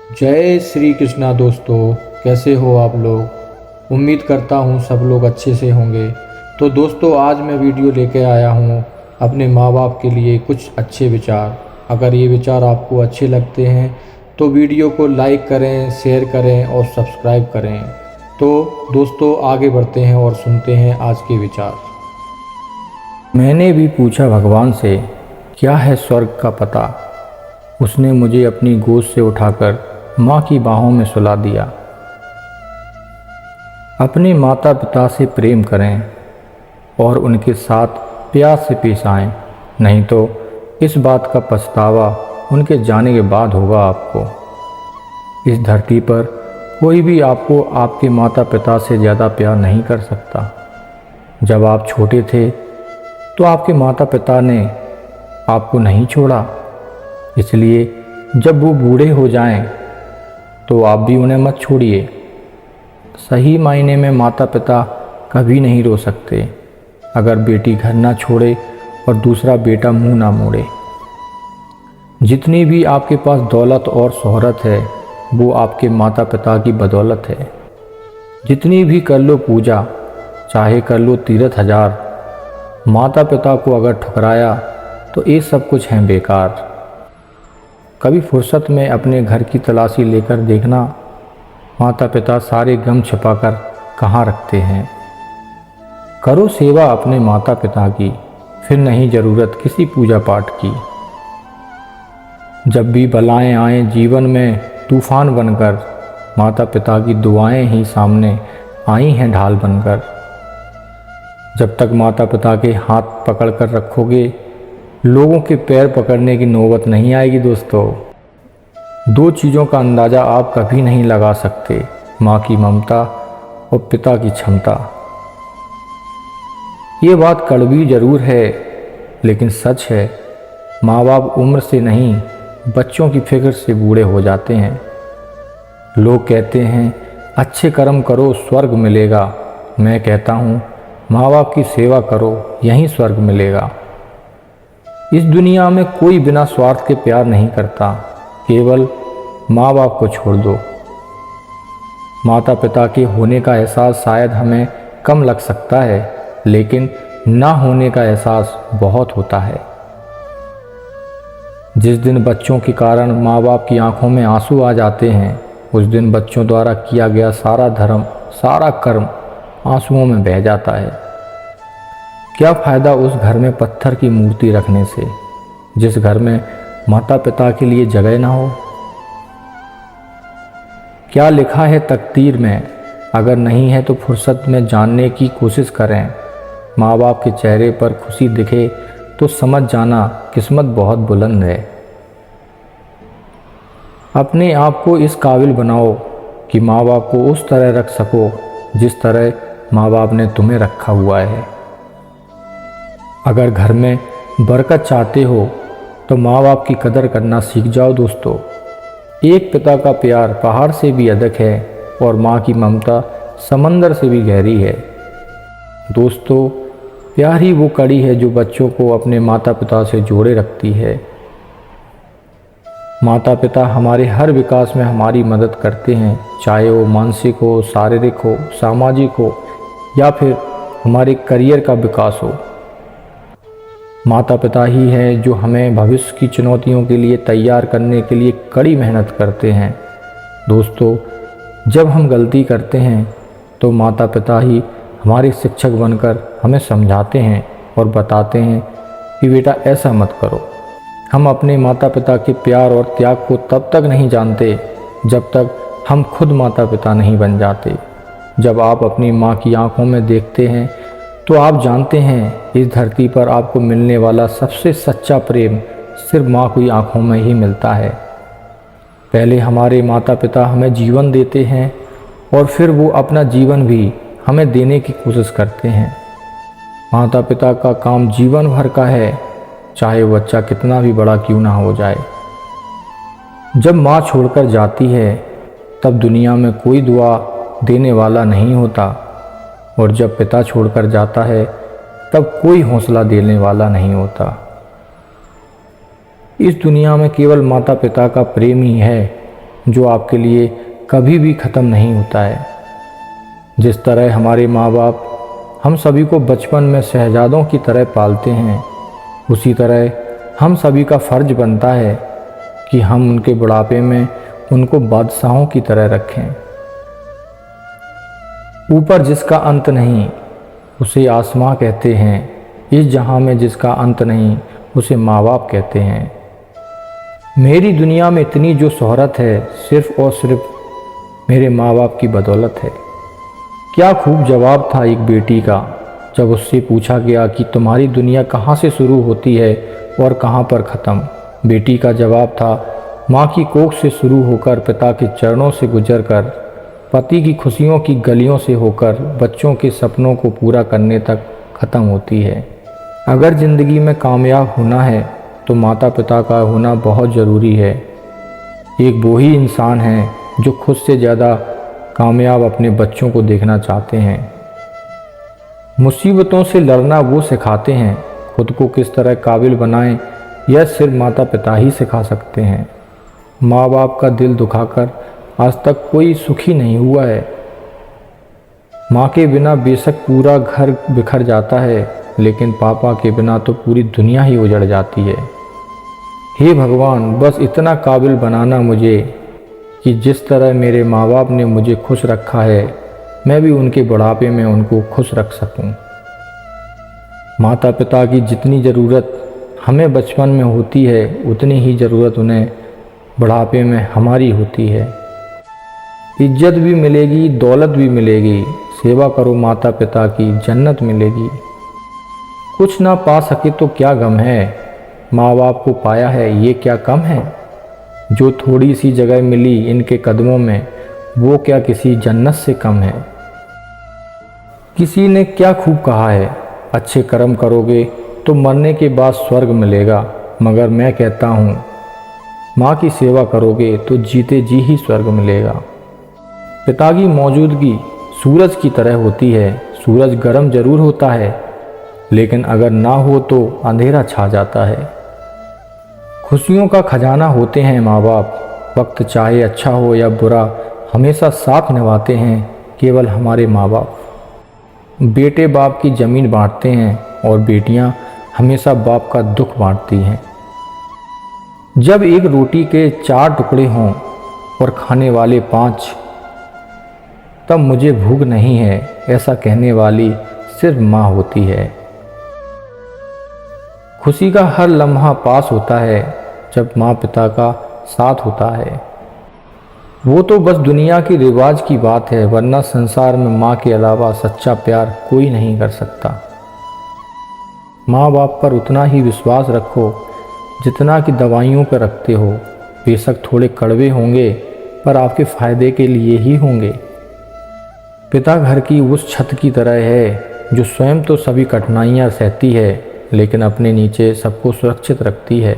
जय श्री कृष्णा दोस्तों, कैसे हो आप लोग। उम्मीद करता हूँ सब लोग अच्छे से होंगे। तो दोस्तों, आज मैं वीडियो लेके आया हूँ अपने माँ बाप के लिए कुछ अच्छे विचार। अगर ये विचार आपको अच्छे लगते हैं तो वीडियो को लाइक करें, शेयर करें और सब्सक्राइब करें। तो दोस्तों, आगे बढ़ते हैं और सुनते हैं आज के विचार। मैंने भी पूछा भगवान से, क्या है स्वर्ग का पता। उसने मुझे अपनी गोद से उठाकर माँ की बाहों में सुला दिया। अपने माता पिता से प्रेम करें और उनके साथ प्यार से पेश आएं, नहीं तो इस बात का पछतावा उनके जाने के बाद होगा आपको। इस धरती पर कोई भी आपको आपके माता पिता से ज़्यादा प्यार नहीं कर सकता। जब आप छोटे थे तो आपके माता पिता ने आपको नहीं छोड़ा, इसलिए जब वो बूढ़े हो जाएं तो आप भी उन्हें मत छोड़िए। सही मायने में माता पिता कभी नहीं रो सकते अगर बेटी घर ना छोड़े और दूसरा बेटा मुंह ना मोड़े। जितनी भी आपके पास दौलत और शोहरत है वो आपके माता पिता की बदौलत है। जितनी भी कर लो पूजा, चाहे कर लो तीर्थ हजार, माता पिता को अगर ठुकराया तो ये सब कुछ है बेकार। कभी फुर्सत में अपने घर की तलाशी लेकर देखना, माता पिता सारे गम छिपाकर कहाँ रखते हैं। करो सेवा अपने माता पिता की, फिर नहीं ज़रूरत किसी पूजा पाठ की। जब भी बलाएं आएं जीवन में तूफान बनकर, माता पिता की दुआएं ही सामने आई हैं ढाल बनकर। जब तक माता पिता के हाथ पकड़ कर रखोगे, लोगों के पैर पकड़ने की नौबत नहीं आएगी दोस्तों। दो चीज़ों का अंदाज़ा आप कभी नहीं लगा सकते, माँ की ममता और पिता की क्षमता। ये बात कड़वी ज़रूर है लेकिन सच है। माँ बाप उम्र से नहीं, बच्चों की फिक्र से बूढ़े हो जाते हैं। लोग कहते हैं अच्छे कर्म करो स्वर्ग मिलेगा। मैं कहता हूँ माँ बाप की सेवा करो, यहीं स्वर्ग मिलेगा। इस दुनिया में कोई बिना स्वार्थ के प्यार नहीं करता, केवल माँ बाप को छोड़ दो। माता पिता के होने का एहसास शायद हमें कम लग सकता है, लेकिन ना होने का एहसास बहुत होता है। जिस दिन बच्चों के कारण माँ बाप की आंखों में आंसू आ जाते हैं, उस दिन बच्चों द्वारा किया गया सारा धर्म, सारा कर्म आंसुओं में बह जाता है। क्या फ़ायदा उस घर में पत्थर की मूर्ति रखने से, जिस घर में माता पिता के लिए जगह ना हो। क्या लिखा है तकदीर में, अगर नहीं है तो फुर्सत में जानने की कोशिश करें। माँ बाप के चेहरे पर खुशी दिखे तो समझ जाना किस्मत बहुत बुलंद है। अपने आप को इस काबिल बनाओ कि माँ बाप को उस तरह रख सको जिस तरह माँ बाप ने तुम्हें रखा हुआ है। अगर घर में बरकत चाहते हो तो माँ बाप की कदर करना सीख जाओ दोस्तों। एक पिता का प्यार पहाड़ से भी अधिक है और माँ की ममता समंदर से भी गहरी है। दोस्तों, प्यार ही वो कड़ी है जो बच्चों को अपने माता पिता से जोड़े रखती है। माता पिता हमारे हर विकास में हमारी मदद करते हैं, चाहे वो मानसिक हो, शारीरिक हो, सामाजिक हो या फिर हमारे करियर का विकास हो। माता पिता ही हैं जो हमें भविष्य की चुनौतियों के लिए तैयार करने के लिए कड़ी मेहनत करते हैं। दोस्तों, जब हम गलती करते हैं तो माता पिता ही हमारे शिक्षक बनकर हमें समझाते हैं और बताते हैं कि बेटा ऐसा मत करो। हम अपने माता पिता के प्यार और त्याग को तब तक नहीं जानते जब तक हम खुद माता पिता नहीं बन जाते। जब आप अपनी माँ की आंखों में देखते हैं तो आप जानते हैं इस धरती पर आपको मिलने वाला सबसे सच्चा प्रेम सिर्फ माँ की आंखों में ही मिलता है। पहले हमारे माता पिता हमें जीवन देते हैं और फिर वो अपना जीवन भी हमें देने की कोशिश करते हैं। माता पिता का काम जीवन भर का है, चाहे बच्चा कितना भी बड़ा क्यों ना हो जाए। जब माँ छोड़कर जाती है तब दुनिया में कोई दुआ देने वाला नहीं होता, और जब पिता छोड़कर जाता है तब कोई हौसला देने वाला नहीं होता। इस दुनिया में केवल माता पिता का प्रेम ही है जो आपके लिए कभी भी ख़त्म नहीं होता है। जिस तरह हमारे माँ बाप हम सभी को बचपन में शहजादों की तरह पालते हैं, उसी तरह हम सभी का फ़र्ज बनता है कि हम उनके बुढ़ापे में उनको बादशाहों की तरह रखें। ऊपर जिसका अंत नहीं उसे आसमां कहते हैं, इस जहां में जिसका अंत नहीं उसे माँ बाप कहते हैं। मेरी दुनिया में इतनी जो शोहरत है सिर्फ़ और सिर्फ मेरे माँ बाप की बदौलत है। क्या खूब जवाब था एक बेटी का जब उससे पूछा गया कि तुम्हारी दुनिया कहाँ से शुरू होती है और कहाँ पर ख़त्म। बेटी का जवाब था, माँ की कोख से शुरू होकर पिता के चरणों से गुजरकर पति की खुशियों की गलियों से होकर बच्चों के सपनों को पूरा करने तक ख़त्म होती है। अगर ज़िंदगी में कामयाब होना है तो माता पिता का होना बहुत ज़रूरी है। एक वो ही इंसान है जो खुद से ज़्यादा कामयाब अपने बच्चों को देखना चाहते हैं। मुसीबतों से लड़ना वो सिखाते हैं, खुद को किस तरह काबिल बनाएं यह सिर्फ माता पिता ही सिखा सकते हैं। माँ बाप का दिल दुखाकर आज तक कोई सुखी नहीं हुआ है। माँ के बिना बेशक पूरा घर बिखर जाता है, लेकिन पापा के बिना तो पूरी दुनिया ही उजड़ जाती है। हे भगवान, बस इतना काबिल बनाना मुझे कि जिस तरह मेरे माँ बाप ने मुझे खुश रखा है मैं भी उनके बुढ़ापे में उनको खुश रख सकूं। माता पिता की जितनी ज़रूरत हमें बचपन में होती है उतनी ही ज़रूरत उन्हें बुढ़ापे में हमारी होती है। इज्जत भी मिलेगी, दौलत भी मिलेगी, सेवा करो माता पिता की, जन्नत मिलेगी। कुछ ना पा सके तो क्या गम है, माँ बाप को पाया है ये क्या कम है। जो थोड़ी सी जगह मिली इनके कदमों में वो क्या किसी जन्नत से कम है। किसी ने क्या खूब कहा है, अच्छे कर्म करोगे तो मरने के बाद स्वर्ग मिलेगा, मगर मैं कहता हूँ माँ की सेवा करोगे तो जीते जी ही स्वर्ग मिलेगा। पिता की मौजूदगी सूरज की तरह होती है। सूरज गर्म जरूर होता है, लेकिन अगर ना हो तो अंधेरा छा जाता है। खुशियों का खजाना होते हैं माँ बाप। वक्त चाहे अच्छा हो या बुरा हमेशा साथ निभाते हैं केवल हमारे माँ बाप। बेटे बाप की ज़मीन बांटते हैं और बेटियां हमेशा बाप का दुख बांटती हैं। जब एक रोटी के 4 टुकड़े हों और खाने वाले 5, तब मुझे भूख नहीं है ऐसा कहने वाली सिर्फ माँ होती है। खुशी का हर लम्हा पास होता है जब माँ पिता का साथ होता है। वो तो बस दुनिया की रिवाज की बात है, वरना संसार में माँ के अलावा सच्चा प्यार कोई नहीं कर सकता। माँ बाप पर उतना ही विश्वास रखो जितना कि दवाइयों पर रखते हो। बेशक थोड़े कड़वे होंगे पर आपके फ़ायदे के लिए ही होंगे। पिता घर की उस छत की तरह है जो स्वयं तो सभी कठिनाइयाँ सहती है लेकिन अपने नीचे सबको सुरक्षित रखती है।